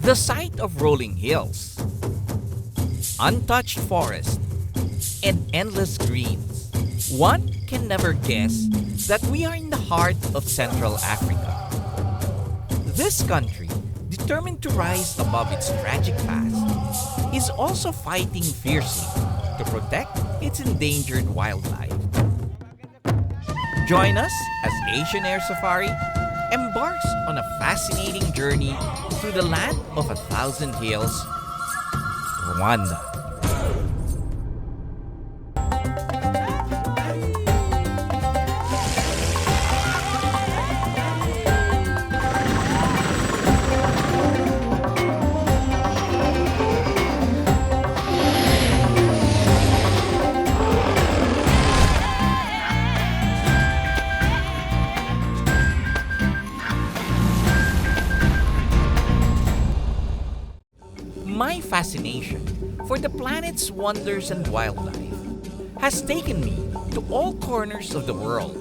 The sight of rolling hills, untouched forest, and endless greens, one can never guess that we are in the heart of Central Africa. This country, determined to rise above its tragic past, is also fighting fiercely to protect its endangered wildlife. Join us as Asian Air Safari embarks on a fascinating journey through the land of 1,000 hills, Rwanda. My fascination for the planet's wonders and wildlife has taken me to all corners of the world.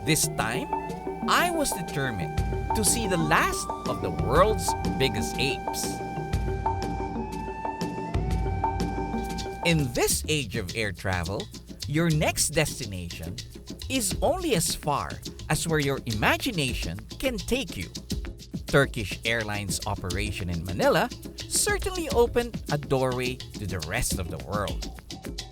This time, I was determined to see the last of the world's biggest apes. In this age of air travel, your next destination is only as far as where your imagination can take you. Turkish Airlines operation in Manila certainly opened a doorway to the rest of the world.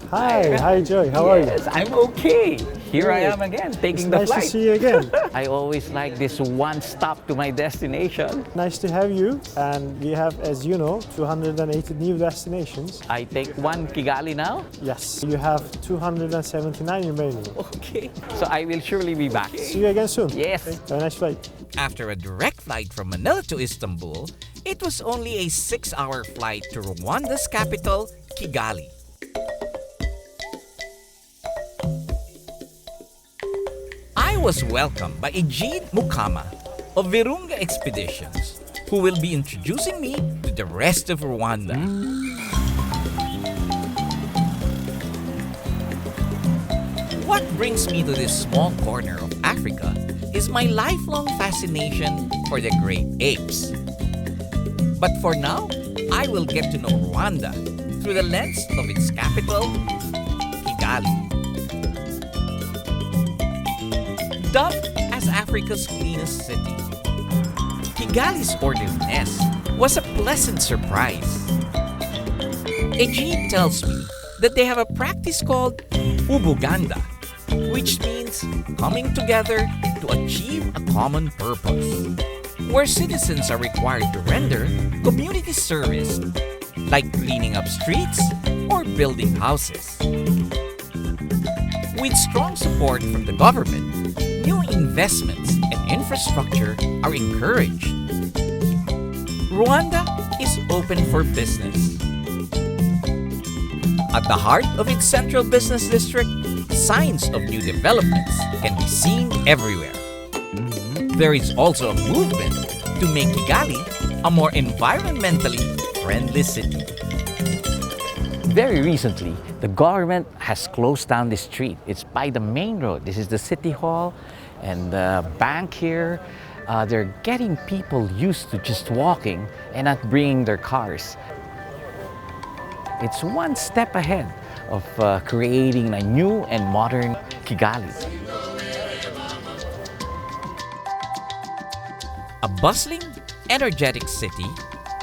Hi Joy, how are you? Yes, I'm okay. Here I am again, taking the Nice flight. to see you again. I always like this one stop to my destination. Nice to have you. And we have, as you know, 280 new destinations. I take one Kigali now. Yes, you have 279 remaining. Okay. So I will surely be back. See you again soon. Yes. Okay, have a nice flight. After a direct flight from Manila to Istanbul, it was only a 6-hour flight to Rwanda's capital, Kigali. I was welcomed by Egide Mukana of Virunga Expeditions, who will be introducing me to the rest of Rwanda. What brings me to this small corner of Africa is my lifelong fascination for the great apes. But for now, I will get to know Rwanda through the lens of its capital, Kigali. Dubbed as Africa's cleanest city, Kigali's orderliness was a pleasant surprise. Egide tells me that they have a practice called Ubuganda, which means coming together to achieve a common purpose, where citizens are required to render community service like cleaning up streets or building houses. With strong support from the government, new investments and infrastructure are encouraged. Rwanda is open for business. At the heart of its central business district, signs of new developments can be seen everywhere. There is also a movement to make Kigali a more environmentally friendly city. Very recently, the government has closed down the street. It's by the main road. This is the city hall and the bank here. They're getting people used to just walking and not bringing their cars. It's one step ahead of creating a new and modern Kigali. A bustling, energetic city,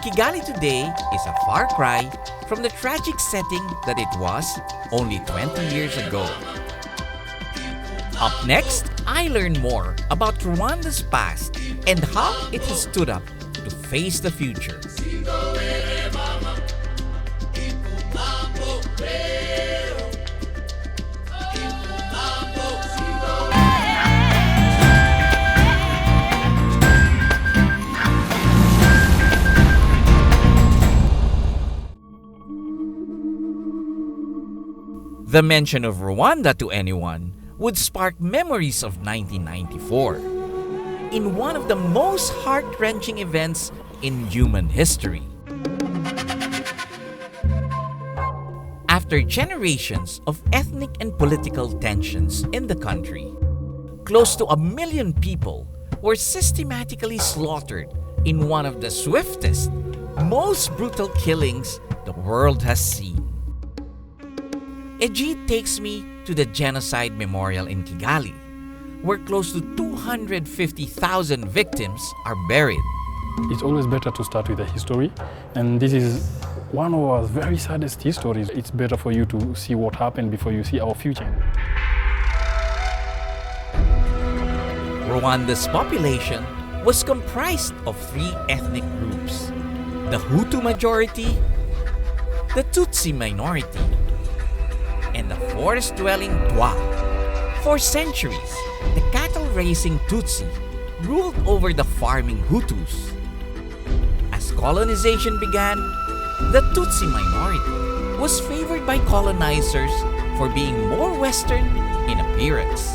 Kigali today is a far cry from the tragic setting that it was only 20 years ago. Up next, I learn more about Rwanda's past and how it has stood up to face the future. The mention of Rwanda to anyone would spark memories of 1994, in one of the most heart-wrenching events in human history. After generations of ethnic and political tensions in the country, close to 1 million people were systematically slaughtered in one of the swiftest, most brutal killings the world has seen. Egide takes me to the Genocide Memorial in Kigali, where close to 250,000 victims are buried. It's always better to start with the history, and this is one of our very saddest histories. It's better for you to see what happened before you see our future. Rwanda's population was comprised of 3 ethnic groups: the Hutu majority, the Tutsi minority, and the forest-dwelling Twa. For centuries, the cattle-raising Tutsi ruled over the farming Hutus. As colonization began, the Tutsi minority was favored by colonizers for being more Western in appearance.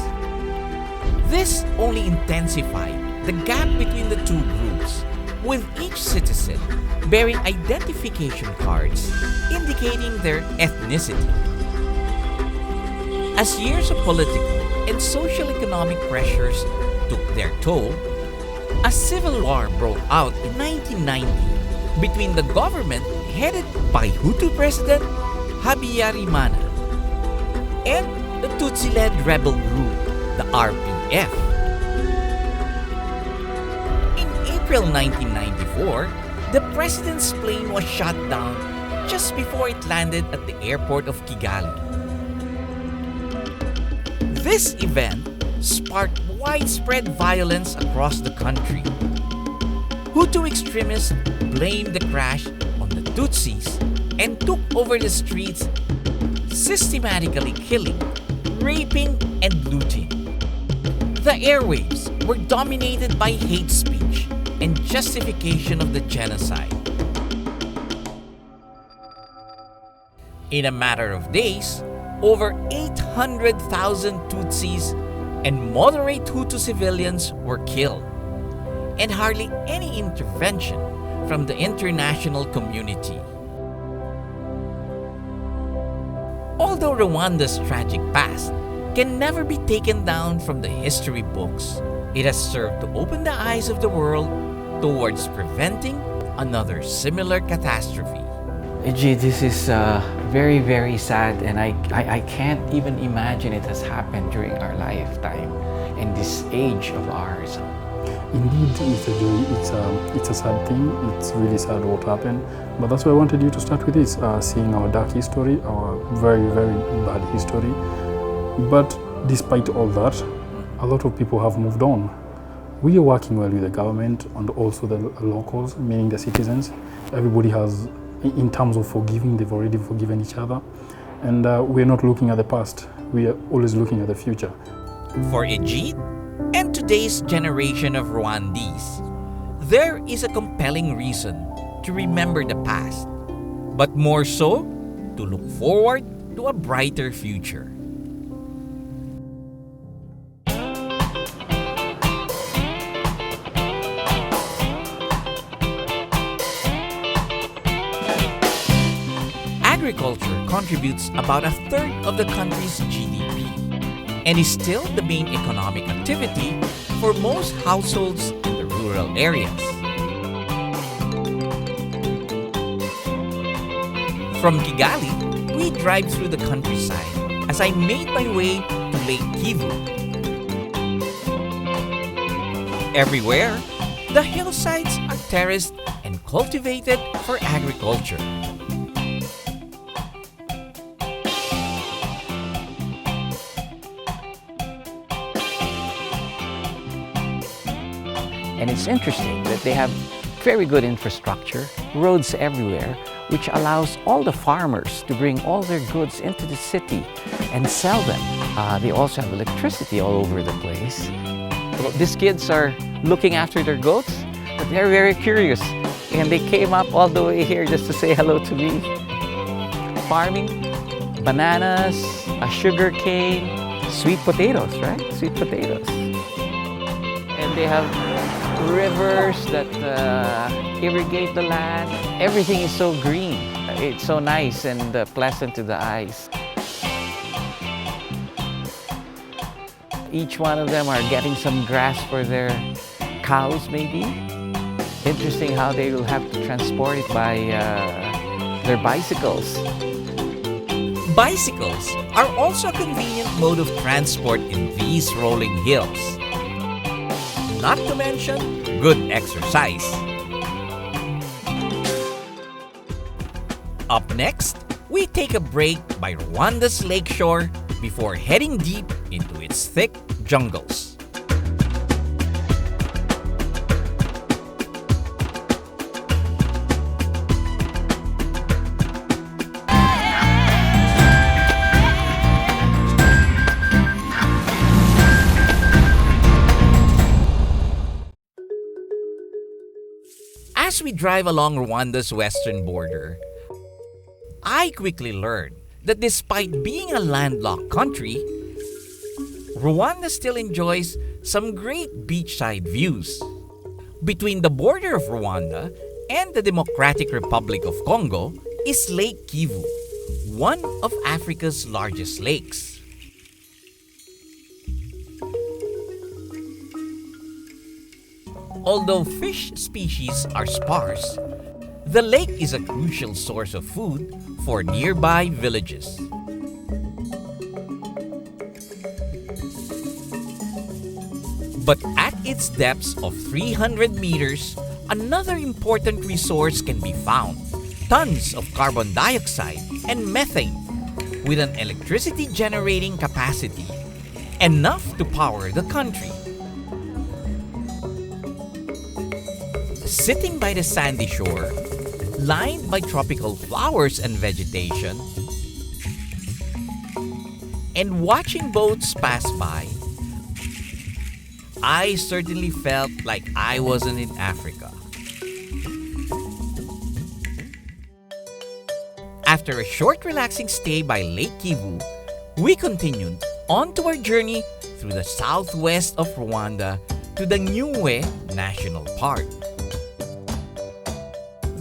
This only intensified the gap between the two groups, with each citizen bearing identification cards indicating their ethnicity. As years of political and social-economic pressures took their toll, a civil war broke out in 1990 between the government headed by Hutu President Habyarimana and the Tutsi-led rebel group, the RPF. In April 1994, the president's plane was shot down just before it landed at the airport of Kigali. This event sparked widespread violence across the country. Hutu extremists blamed the crash on the Tutsis and took over the streets, systematically killing, raping, and looting. The airwaves were dominated by hate speech and justification of the genocide. In a matter of days, over 800,000 Tutsis and moderate Hutu civilians were killed, and hardly any intervention from the international community. Although Rwanda's tragic past can never be taken down from the history books, it has served to open the eyes of the world towards preventing another similar catastrophe. Egide, this is very, very sad, and I can't even imagine it has happened during our lifetime in this age of ours. Indeed, it's a sad thing. It's really sad what happened. But that's why I wanted you to start with this, seeing our dark history, our very, very bad history. But despite all that, a lot of people have moved on. We are working well with the government and also the locals, meaning the citizens. Everybody has, in terms of forgiving, they've already forgiven each other. And we're not looking at the past. We are always looking at the future. For Egide and today's generation of Rwandese, there is a compelling reason to remember the past, but more so, to look forward to a brighter future. Agriculture contributes about 1/3 of the country's GDP and is still the main economic activity for most households in the rural areas. From Kigali, we drive through the countryside as I made my way to Lake Kivu. Everywhere, the hillsides are terraced and cultivated for agriculture. And it's interesting that they have very good infrastructure, roads everywhere, which allows all the farmers to bring all their goods into the city and sell them. They also have electricity all over the place. These kids are looking after their goats, but they're very curious. And they came up all the way here just to say hello to me. Farming, bananas, sugar cane, sweet potatoes, right? Sweet potatoes. And they have rivers that irrigate the land. Everything is so green. It's so nice and pleasant to the eyes. Each one of them are getting some grass for their cows, maybe. Interesting how they will have to transport it by their bicycles. Bicycles are also a convenient mode of transport in these rolling hills. Not to mention, good exercise. Up next, we take a break by Rwanda's lakeshore before heading deep into its thick jungles. As we drive along Rwanda's western border, I quickly learned that despite being a landlocked country, Rwanda still enjoys some great beachside views. Between the border of Rwanda and the Democratic Republic of Congo is Lake Kivu, one of Africa's largest lakes. Although fish species are sparse, the lake is a crucial source of food for nearby villages. But at its depths of 300 meters, another important resource can be found: tons of carbon dioxide and methane, with an electricity generating capacity enough to power the country. Sitting by the sandy shore, lined by tropical flowers and vegetation, and watching boats pass by, I certainly felt like I wasn't in Africa. After a short relaxing stay by Lake Kivu, we continued on to our journey through the southwest of Rwanda to the Nyungwe National Park.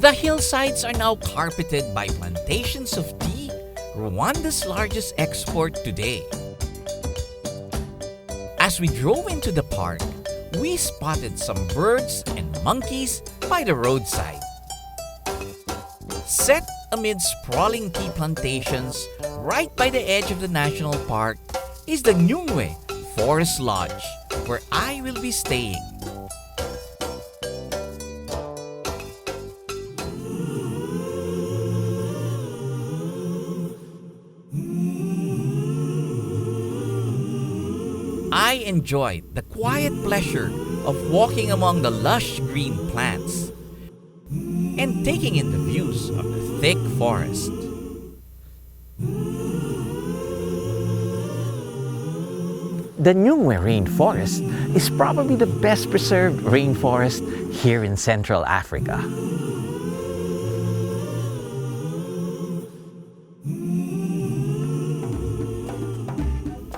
The hillsides are now carpeted by plantations of tea, Rwanda's largest export today. As we drove into the park, we spotted some birds and monkeys by the roadside. Set amid sprawling tea plantations right by the edge of the national park is the Nyungwe Forest Lodge, where I will be staying. I enjoyed the quiet pleasure of walking among the lush green plants and taking in the views of the thick forest. The Nyungwe rainforest is probably the best preserved rainforest here in Central Africa.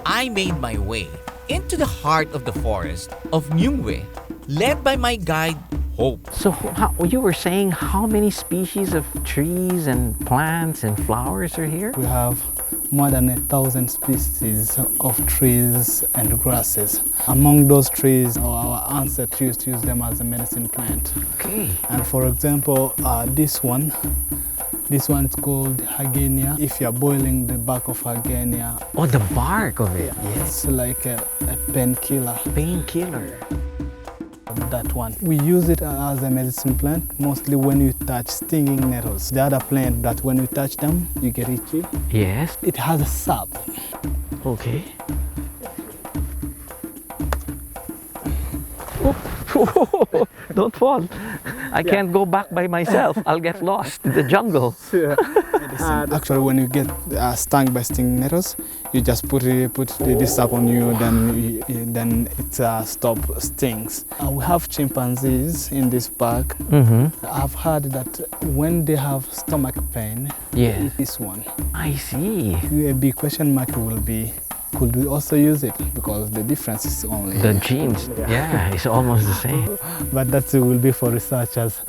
I made my way into the heart of the forest of Nyungwe, led by my guide, Hope. So you were saying how many species of trees and plants and flowers are here? We have more than 1,000 species of trees and grasses. Among those trees, our ancestors used to use them as a medicine plant. Okay. And for example, this one's called Hagenia. If you're boiling the bark of Hagenia, Oh, the bark of it. it's like a painkiller. Painkiller. That one. We use it as a medicine plant, mostly when you touch stinging nettles. The other plant that when you touch them, you get itchy. Yes. It has a sap. Okay. Don't fall. I can't go back by myself. I'll get lost in the jungle. Actually, when you get stung by stinging nettles, you just put this up on you, then it stops stings. We have chimpanzees in this park. Mm-hmm. I've heard that when they have stomach pain, Yeah. they eat this one. I see. A big question mark will be, could we also use it? Because the difference is only... The genes. Yeah, it's almost the same. But that will be for researchers.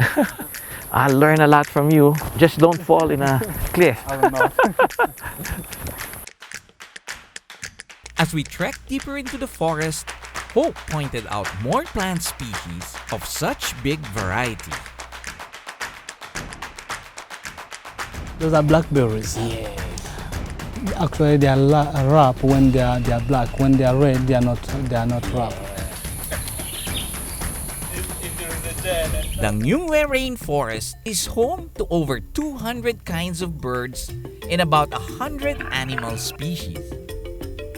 I'll learn a lot from you. Just don't fall in a cliff. As we trekked deeper into the forest, Hope pointed out more plant species of such big variety. Those are blackberries. Actually, they are ripe when they are black. When they are red, they are not ripe. The Nyungwe rainforest is home to over 200 kinds of birds and about 100 animal species.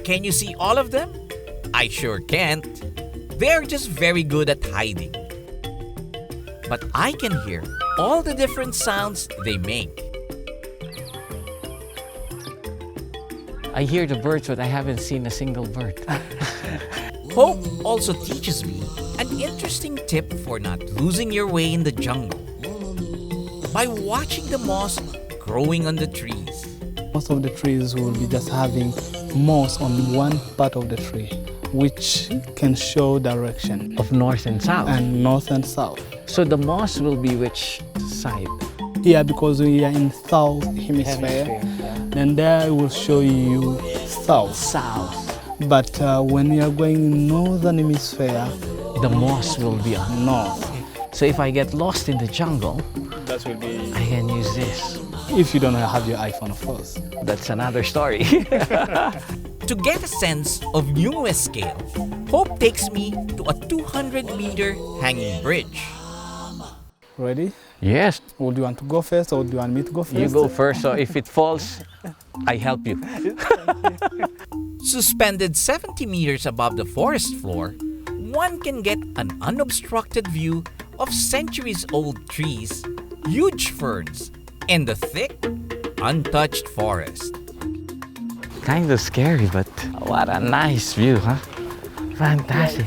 Can you see all of them? I sure can't. They're just very good at hiding. But I can hear all the different sounds they make. I hear the birds, but I haven't seen a single bird. Hope also teaches me an interesting tip for not losing your way in the jungle. By watching the moss growing on the trees. Most of the trees will be just having moss on one part of the tree, which can show direction Of north and south. and north and south. So the moss will be which side? Here, because we are in south hemisphere, then there will show you south. South. But when you are going in northern hemisphere, The moss will be on. north. So if I get lost in the jungle, That will be I can use this. if you don't have your iPhone, of course. That's another story. To get a sense of Nyungwe scale, Hope takes me to a 200-meter hanging bridge. Ready? Yes, Would you want to go first, or do you want me to go first? you go first. So if it falls, I help you. Suspended 70 meters above the forest floor, one can get an unobstructed view of centuries-old trees, huge ferns, and the thick, untouched forest. Kind of scary, but what a nice view, huh? Fantastic.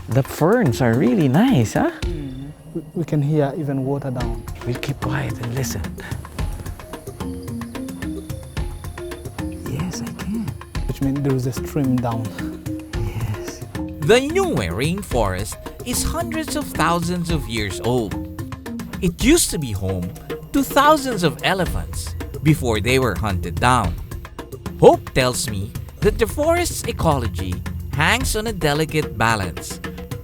The ferns are really nice, huh? We can hear even water down. We'll keep quiet and listen. Yes, I can. Which means there is a stream down. Yes. The Nyungwe rainforest is hundreds of thousands of years old. It used to be home to thousands of elephants before they were hunted down. Hope tells me that the forest's ecology hangs on a delicate balance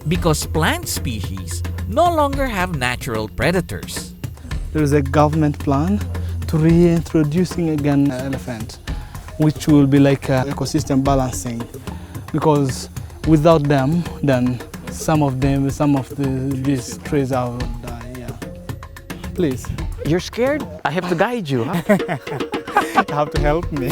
because plant species no longer have natural predators. There is a government plan to reintroducing again elephant, which will be like ecosystem balancing, because without them, then some of these trees will die. Yeah. Please, You're scared? I have to guide you, huh? you have to help me.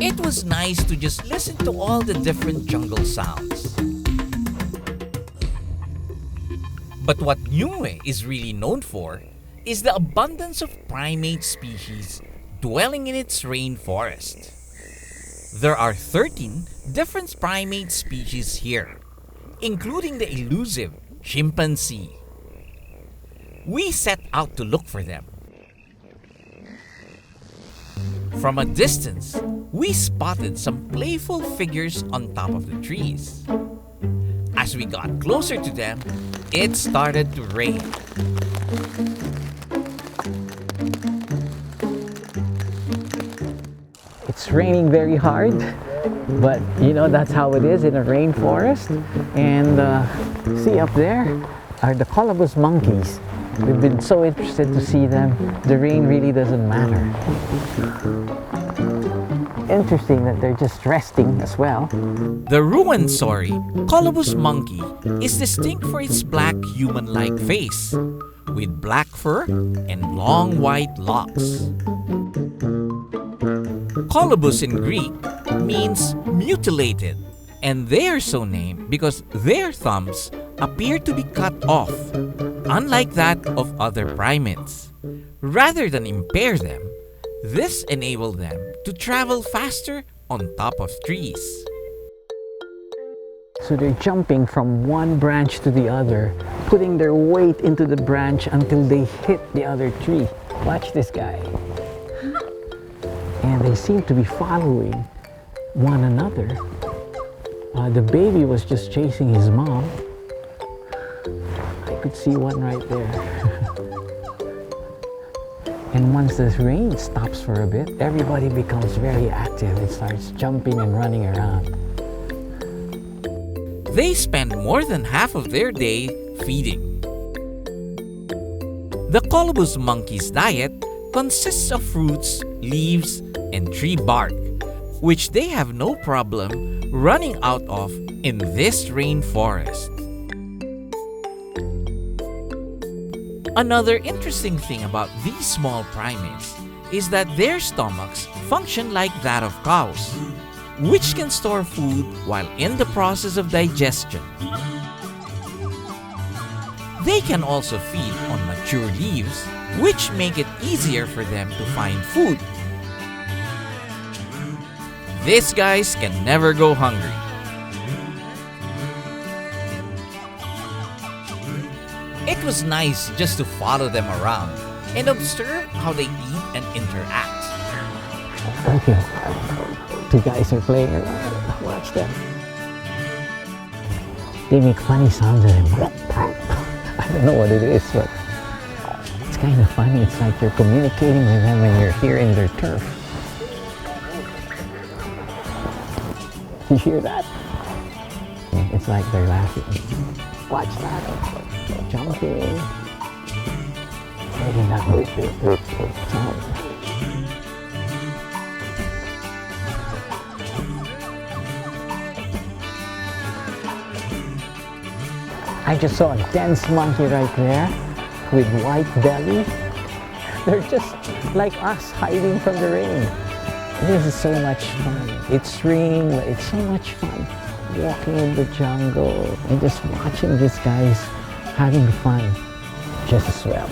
It was nice to just listen to all the different jungle sounds. But what Nyungwe is really known for is the abundance of primate species dwelling in its rainforest. There are 13 different primate species here, including the elusive chimpanzee. We set out to look for them. From a distance, we spotted some playful figures on top of the trees. As we got closer to them, it started to rain. It's raining very hard, but you know that's how it is in a rainforest. And see up there are the colobus monkeys. We've been so interested to see them. The rain really doesn't matter. Interesting that they're just resting as well. The Rwanda colobus monkey is distinct for its black human-like face, with black fur and long white locks. Colobus in Greek means mutilated, and they are so named because their thumbs appear to be cut off, unlike that of other primates. Rather than impair them, this enabled them to travel faster on top of trees. So they're jumping from one branch to the other, putting their weight into the branch until they hit the other tree. Watch this guy. And they seem to be following one another. The baby was just chasing his mom. I could see one right there. And once the rain stops for a bit, everybody becomes very active and starts jumping and running around. They spend more than half of their day feeding. The colobus monkey's diet consists of fruits, leaves, and tree bark, which they have no problem running out of in this rainforest. Another interesting thing about these small primates is that their stomachs function like that of cows, which can store food while in the process of digestion. They can also feed on mature leaves, which make it easier for them to find food. These guys can never go hungry. It was nice just to follow them around and observe how they eat and interact. Okay, two guys are playing around. Watch them. They make funny sounds at him. I don't know what it is, but it's kind of funny. It's like you're communicating with them when you're here in their turf. You hear that? It's like they're laughing. Watch that. Jumping. Making that sound. I just saw a dense monkey right there with white belly. They're just like us hiding from the rain. This is so much fun. It's spring, but it's so much fun. Walking in the jungle and just watching these guys having fun. Just as well.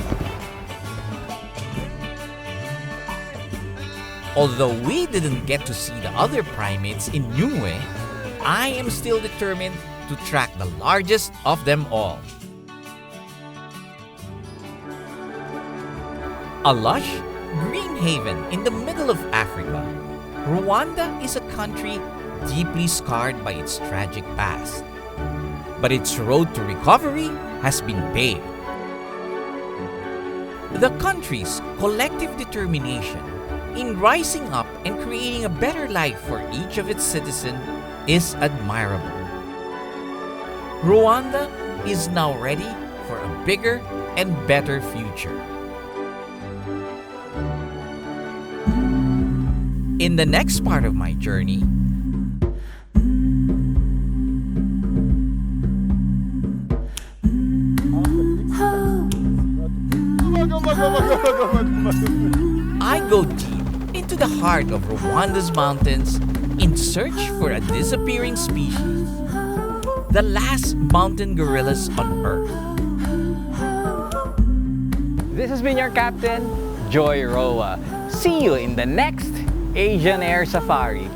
Although we didn't get to see the other primates in Niue, I am still determined to track the largest of them all. A lush, green haven in the middle of Africa, Rwanda is a country deeply scarred by its tragic past. But its road to recovery has been paved. The country's collective determination in rising up and creating a better life for each of its citizens is admirable. Rwanda is now ready for a bigger and better future. In the next part of my journey, I go deep into the heart of Rwanda's mountains in search for a disappearing species, the last mountain gorillas on Earth. This has been your captain, Joy Roa. See you in the next Asian Air Safari.